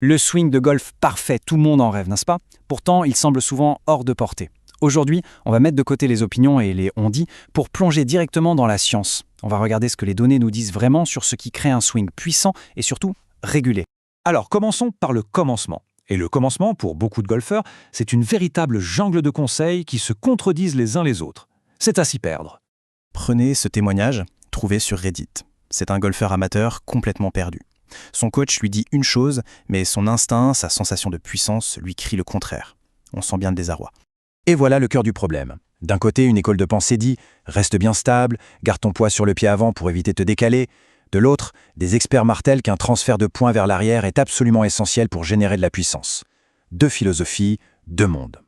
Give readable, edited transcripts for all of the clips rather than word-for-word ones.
Le swing de golf parfait, tout le monde en rêve, n'est-ce pas? Pourtant, il semble souvent hors de portée. Aujourd'hui, on va mettre de côté les opinions et les on-dit pour plonger directement dans la science. On va regarder ce que les données nous disent vraiment sur ce qui crée un swing puissant et surtout régulé. Alors commençons par le commencement. Et le commencement, pour beaucoup de golfeurs, c'est une véritable jungle de conseils qui se contredisent les uns les autres. C'est à s'y perdre. Prenez ce témoignage, trouvé sur Reddit. C'est un golfeur amateur complètement perdu. Son coach lui dit une chose, mais son instinct, sa sensation de puissance lui crie le contraire. On sent bien le désarroi. Et voilà le cœur du problème. D'un côté, une école de pensée dit « Reste bien stable, garde ton poids sur le pied avant pour éviter de te décaler ». De l'autre, des experts martèlent qu'un transfert de points vers l'arrière est absolument essentiel pour générer de la puissance. Deux philosophies, deux mondes.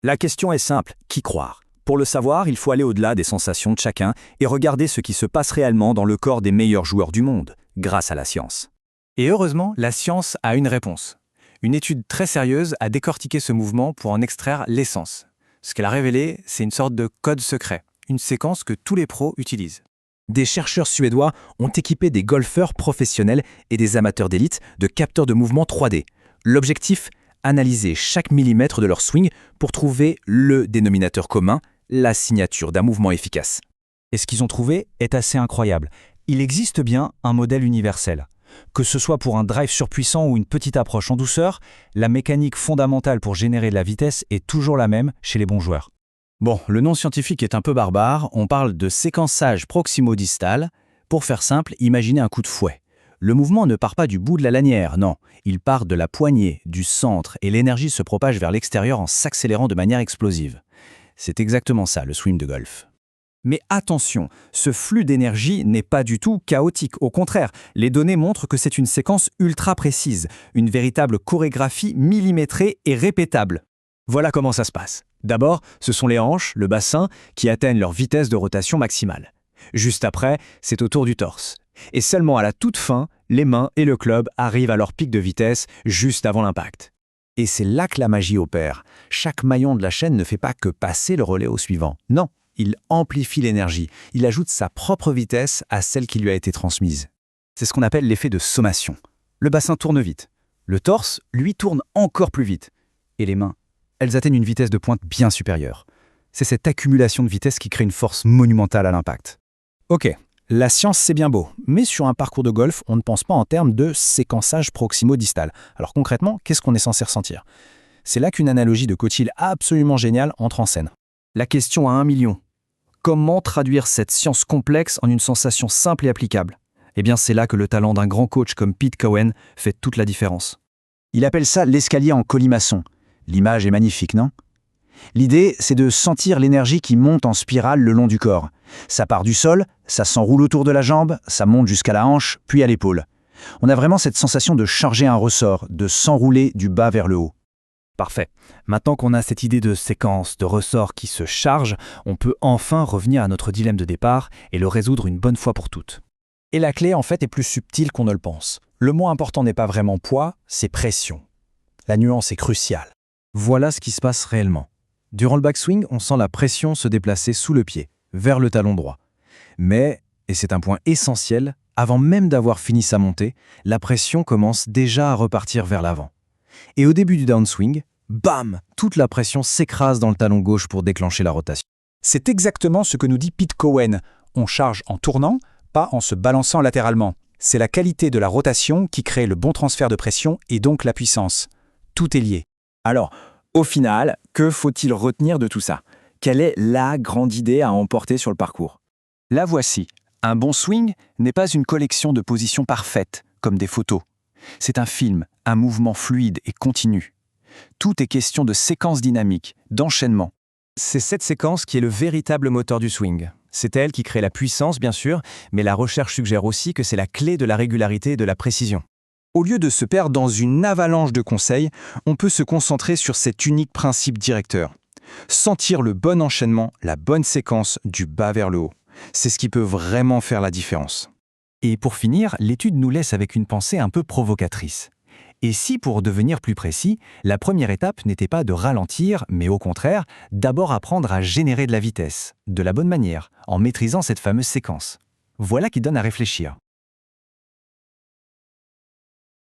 La question est simple, qui croire? Pour le savoir, il faut aller au-delà des sensations de chacun et regarder ce qui se passe réellement dans le corps des meilleurs joueurs du monde, grâce à la science. Et heureusement, la science a une réponse. Une étude très sérieuse a décortiqué ce mouvement pour en extraire l'essence. Ce qu'elle a révélé, c'est une sorte de code secret, une séquence que tous les pros utilisent. Des chercheurs suédois ont équipé des golfeurs professionnels et des amateurs d'élite de capteurs de mouvement 3D. L'objectif, analyser chaque millimètre de leur swing pour trouver le dénominateur commun, la signature d'un mouvement efficace. Et ce qu'ils ont trouvé est assez incroyable. Il existe bien un modèle universel. Que ce soit pour un drive surpuissant ou une petite approche en douceur, la mécanique fondamentale pour générer de la vitesse est toujours la même chez les bons joueurs. Bon, le nom scientifique est un peu barbare, on parle de séquençage proximo-distal. Pour faire simple, imaginez un coup de fouet. Le mouvement ne part pas du bout de la lanière, non. Il part de la poignée, du centre, et l'énergie se propage vers l'extérieur en s'accélérant de manière explosive. C'est exactement ça, le swing de golf. Mais attention, ce flux d'énergie n'est pas du tout chaotique. Au contraire, les données montrent que c'est une séquence ultra précise, une véritable chorégraphie millimétrée et répétable. Voilà comment ça se passe. D'abord, ce sont les hanches, le bassin, qui atteignent leur vitesse de rotation maximale. Juste après, c'est au tour du torse. Et seulement à la toute fin, les mains et le club arrivent à leur pic de vitesse juste avant l'impact. Et c'est là que la magie opère. Chaque maillon de la chaîne ne fait pas que passer le relais au suivant. Non, il amplifie l'énergie. Il ajoute sa propre vitesse à celle qui lui a été transmise. C'est ce qu'on appelle l'effet de sommation. Le bassin tourne vite. Le torse, lui, tourne encore plus vite. Et les mains, elles atteignent une vitesse de pointe bien supérieure. C'est cette accumulation de vitesse qui crée une force monumentale à l'impact. Ok, la science c'est bien beau, mais sur un parcours de golf, on ne pense pas en termes de séquençage proximo-distal. Alors concrètement, qu'est-ce qu'on est censé ressentir? C'est là qu'une analogie de coach-hill absolument géniale entre en scène. La question à 1 million. Comment traduire cette science complexe en une sensation simple et applicable? Eh bien, c'est là que le talent d'un grand coach comme Pete Cowen fait toute la différence. Il appelle ça l'escalier en colimaçon. L'image est magnifique, non? L'idée, c'est de sentir l'énergie qui monte en spirale le long du corps. Ça part du sol, ça s'enroule autour de la jambe, ça monte jusqu'à la hanche, puis à l'épaule. On a vraiment cette sensation de charger un ressort, de s'enrouler du bas vers le haut. Parfait. Maintenant qu'on a cette idée de séquence, de ressort qui se charge, on peut enfin revenir à notre dilemme de départ et le résoudre une bonne fois pour toutes. Et la clé, en fait, est plus subtile qu'on ne le pense. Le mot important n'est pas vraiment poids, c'est pression. La nuance est cruciale. Voilà ce qui se passe réellement. Durant le backswing, on sent la pression se déplacer sous le pied, vers le talon droit. Mais, et c'est un point essentiel, avant même d'avoir fini sa montée, la pression commence déjà à repartir vers l'avant. Et au début du downswing, bam, toute la pression s'écrase dans le talon gauche pour déclencher la rotation. C'est exactement ce que nous dit Pete Cowen. On charge en tournant, pas en se balançant latéralement. C'est la qualité de la rotation qui crée le bon transfert de pression et donc la puissance. Tout est lié. Alors, au final, que faut-il retenir de tout ça? Quelle est la grande idée à emporter sur le parcours? La voici. Un bon swing n'est pas une collection de positions parfaites, comme des photos. C'est un film, un mouvement fluide et continu. Tout est question de séquence dynamique, d'enchaînement. C'est cette séquence qui est le véritable moteur du swing. C'est elle qui crée la puissance, bien sûr, mais la recherche suggère aussi que c'est la clé de la régularité et de la précision. Au lieu de se perdre dans une avalanche de conseils, on peut se concentrer sur cet unique principe directeur. Sentir le bon enchaînement, la bonne séquence du bas vers le haut. C'est ce qui peut vraiment faire la différence. Et pour finir, l'étude nous laisse avec une pensée un peu provocatrice. Et si, pour devenir plus précis, la première étape n'était pas de ralentir, mais au contraire, d'abord apprendre à générer de la vitesse, de la bonne manière, en maîtrisant cette fameuse séquence? Voilà qui donne à réfléchir.